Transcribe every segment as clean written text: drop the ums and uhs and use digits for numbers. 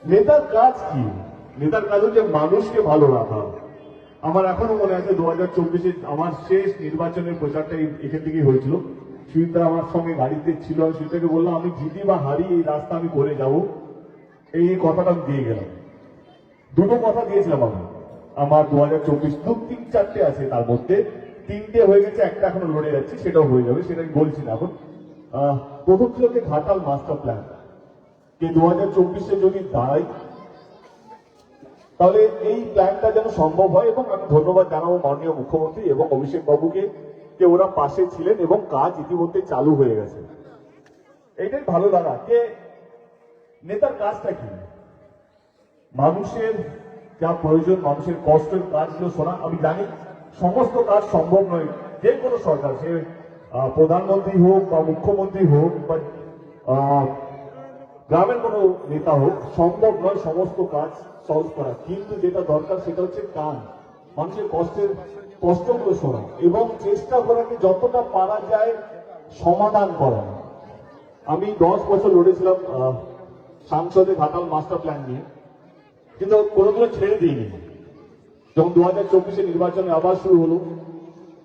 নেতার কাজ কি? নেতার কাজ হচ্ছে মানুষকে ভালো রাখা। আমার এখনো মনে আছে 2024-এ আমার শেষ নির্বাচনের প্রচারটা এখান থেকেই হয়েছিল। সুচিত্রা আমার সঙ্গে গাড়িতে ছিল, আমি সুচিত্রাকে বললাম আমি জিতি বা হারি এই রাস্তা আমি করে যাব, এই কথাটা আমি দিয়ে গেলাম। দুটো কথা দিয়েছিলাম আমি। আমার 2024 তিন চারটে আছে, তার মধ্যে তিনটে হয়ে গেছে, একটা এখনো লড়ে যাচ্ছি, সেটাও হয়ে যাবে, সেটা আমি বলছি না এখন। প্রথম ছিল যে ঘাটাল মাস্টার প্ল্যান, যে 2024-এ যদি দাঁড়াই তাহলে এই প্ল্যানটা যেন সম্ভব হয়। এবং আমি ধন্যবাদ জানাবো মাননীয় মুখ্যমন্ত্রী এবং অভিষেক বাবুকে, যে ওরা পাশে ছিলেন এবং কাজ ইতিমধ্যে চালু হয়ে গেছে। এইটাই ভালো লাগা। যে নেতার কাজটা কি, মানুষের যা প্রয়োজন, মানুষের কষ্টের কাজগুলো শোনা। আমি জানি সমস্ত কাজ সম্ভব নয়, যে কোনো সরকার, সে প্রধানমন্ত্রী হোক বা মুখ্যমন্ত্রী হোক বা গ্রামের কোনো নেতা হোক, সম্ভব নয় সমস্ত কাজ সলভ করা। কিন্তু যেটা দরকার সেটা হচ্ছে কান, মানুষের কষ্টগুলো শোনা এবং চেষ্টা করাকে যতটা পারা যায় সমাধান করা। আমি 10 বছর লড়েছিলাম সংসদে ঘাটাল মাস্টার প্ল্যান নিয়ে, কিন্তু কোনোদিনও ছেড়ে দিইনি। যখন 2024-এ নির্বাচনে আবার শুরু হলো,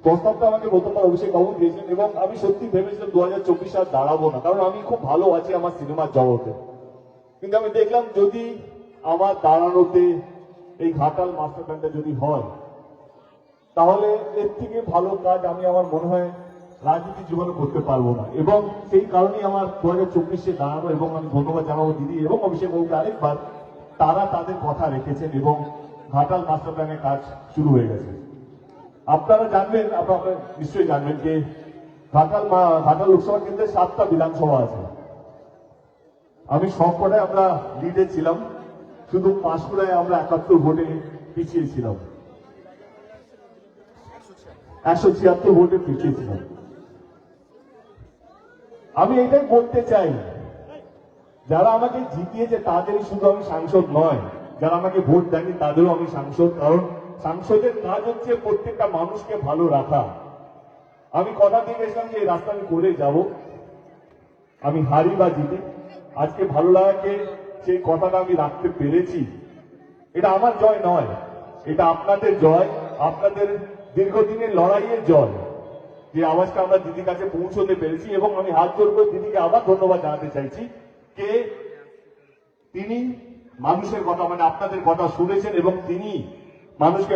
প্রস্তাবটা আমাকে প্রথমবার অভিষেক বাবু দিয়েছেন এবং আমি সত্যি ভেবেছিলাম 2024 আর দাঁড়াবো না, কারণ আমি খুব ভালো আছি আমার সিনেমার জগতে। কিন্তু আমি দেখলাম যদি আমার দাঁড়ানোতে এই ঘাটাল মাস্টার প্ল্যানটা যদি হয়, তাহলে এর থেকে ভালো কাজ আমি আমার মনে হয় রাজনীতি জীবনে করতে পারবো না। এবং সেই কারণেই আমার 2024-এ দাঁড়ানো। এবং আমি ধন্যবাদ জানাবো দিদি এবং অভিষেক বাবুকে আরেকবার, তারা তাদের কথা রেখেছেন এবং ঘাটাল মাস্টার প্ল্যানের কাজ শুরু হয়ে গেছে। আপনারা জানবেন, আপনারা নিশ্চয়ই জানবেন যে ঘাটাল লোকসভা কেন্দ্রে 7টা বিধানসভা আছে। আমি সবকটায় আমরা লিডে ছিলাম, শুধু পাঁশকুড়ায় আমরা 71 ভোটে পিছিয়ে ছিলাম, 176 ভোটে পিছিয়ে ছিলাম। আমি এটাই বলতে চাই, যারা আমাকে জিতিয়েছে তাদেরই শুধু আমি সাংসদ নয়, যারা আমাকে ভোট দেয়নি তাদেরও আমি সাংসদ। কারণ সাংসদের কাজ হচ্ছে প্রত্যেকটা মানুষকে ভালো রাখা। আমি কথা দিয়ে গেছিলাম যে এই রাস্তা আমি করে যাব, আমি হারি বা জিতি, আজকে ভালো লাগাকে সেই কথাটা আমি রাখতে পেরেছি। এটা আমার জয় নয়, এটা আপনাদের জয়, আপনাদের দীর্ঘদিনের লড়াইয়ের জয়, যে আওয়াজটা আমরা দিদির কাছে পৌঁছতে পেরেছি। এবং আমি হাত জোর করে দিদিকে আবার ধন্যবাদ জানাতে চাইছি, যে তিনি মানুষের কথা, মানে আপনাদের কথা শুনেছেন এবং তিনি মানুষকে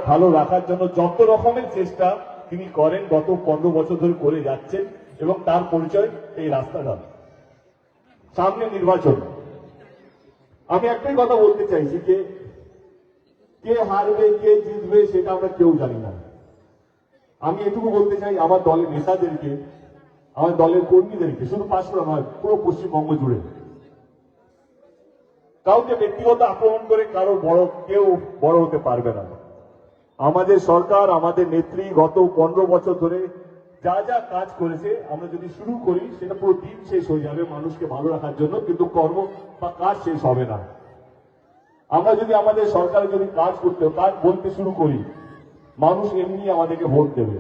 ভালো রাখার জন্য যত রকমের চেষ্টা তিনি করেন, গত 15 বছর ধরে করে যাচ্ছেন। এবং তার পরিচয় এই রাস্তাঘাট। সামনে নির্বাচন, আমি একটাই কথা বলতে চাইছি, যে কে হারবে কে জিতবে সেটা আমরা কেউ জানি না। আমি এটুকু বলতে চাই আমার দলের নেতাদেরকে, আমার দলের কর্মীদেরকে, শুধু পাঁশকুড়া নয় পুরো পশ্চিমবঙ্গ জুড়ে, কাউকে ব্যক্তিগত আক্রমণ করে কেউ বড় হতে পারবে না। আমাদের সরকার, আমাদের নেত্রী গত 15 বছর ধরে যা যা কাজ করেছে, আমরা যদি শুরু করি সেটা পুরো দিন শেষ হয়ে যাবে মানুষকে ভালো রাখার জন্য, কিন্তু কর্ম বা কাজ শেষ হবে না। আমরা যদি আমাদের সরকারে যদি কাজ বলতে শুরু করি, মানুষ এমনি আমাদেরকে ভোট দেবে।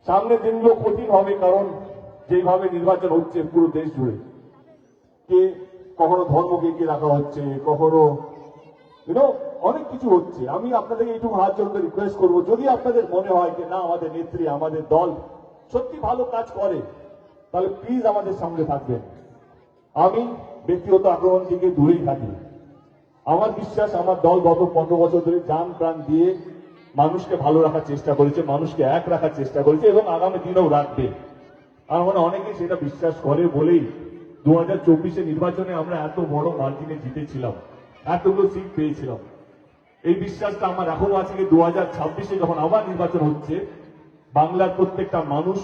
সামনের দিনগুলো কঠিন হবে, কারণ যেভাবে নির্বাচন হচ্ছে পুরো দেশ জুড়ে, কে কখনো ধর্মকে এগিয়ে রাখা হচ্ছে, কখনো অনেক কিছু হচ্ছে। আমি আপনাদেরকে এইটুকু হাত জোর করে রিকোয়েস্ট করবো, যদি আপনাদের মনে হয় যে না আমাদের নেত্রী, আমাদের দল সত্যি ভালো কাজ করে, তাহলে প্লিজ আমাদের সঙ্গে থাকবেন। আমি ব্যক্তিগত আক্রমণ থেকে দূরেই থাকি। আমার বিশ্বাস আমার দল গত 15 বছর ধরে জান প্রাণ দিয়ে মানুষকে ভালো রাখার চেষ্টা করেছে, মানুষকে এক রাখার চেষ্টা করেছে এবং আগামী দিনেও রাখবে। আর মানে অনেকেই সেটা বিশ্বাস করে বলেই 2024-এ নির্বাচনে আমরা এত বড় মার্জিনে জিতেছিলাম, এতগুলো সিট পেয়েছিলাম। এই বিশ্বাসটা আমার এখনো আছে যে 2026-এ যখন আবার নির্বাচন হচ্ছে, বাংলার প্রত্যেকটা মানুষ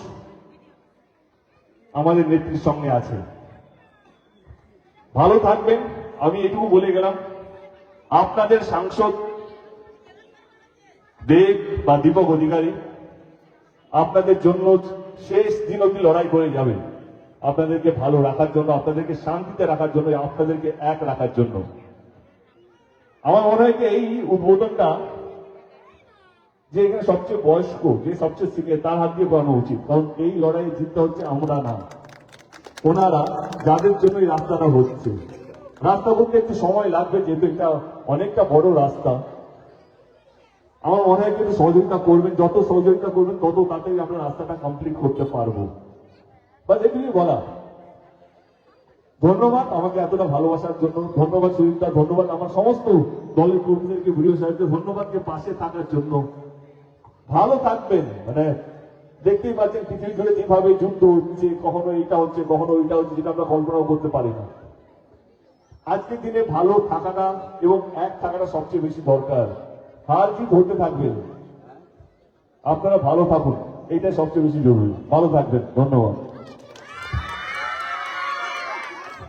আমাদের নেত্রীর সঙ্গে আছে। ভালো থাকবেন, আমি এটুকু বলে গেলাম। আপনাদের সাংসদ দেব বা দীপক অধিকারী আপনাদের জন্য শেষ দিন অবধি লড়াই করে যাবে, আপনাদেরকে ভালো রাখার জন্য, আপনাদেরকে শান্তিতে রাখার জন্য, আপনাদেরকে এক রাখার জন্য। আমার মনে হয় যে এই উদ্বোধনটা, যে এখানে সবচেয়ে বয়স্ক, যে সবচেয়ে শিখে, তার হাত দিয়ে করানো উচিত। কারণ এই লড়াইয়ে জিততে হচ্ছে আমরা না, ওনারা, যাদের জন্য এই রাস্তাটা হচ্ছে। রাস্তা করতে একটু সময় লাগবে, যেহেতু এটা অনেকটা বড় রাস্তা। আমার মনে হয় কিন্তু সহযোগিতা করবেন, যত সহযোগিতা করবেন তত তাড়াতাড়ি আমরা রাস্তাটা কমপ্লিট করতে পারবো। বাস এটুকুই বলা। ধন্যবাদ আমাকে এতটা ভালোবাসার জন্য, ধন্যবাদ সুজিতদা, ধন্যবাদ আমার সমস্ত দলের কর্মীদেরকে, ভিডিও সাহেবকে ধন্যবাদ যে পাশে থাকার জন্য। ভালো থাকবেন। মানে দেখতেই পাচ্ছেন পৃথিবী জুড়ে যেভাবে যুদ্ধ হচ্ছে, কখনো এটা হচ্ছে কখনো ওইটা হচ্ছে, যেটা আমরা কল্পনাও করতে পারি না। আজকের দিনে ভালো থাকাটা এবং এক থাকাটা সবচেয়ে বেশি দরকার। হার জিত হতে থাকবেন, আপনারা ভালো থাকুন, এইটা সবচেয়ে বেশি জরুরি। ভালো থাকবেন, ধন্যবাদ।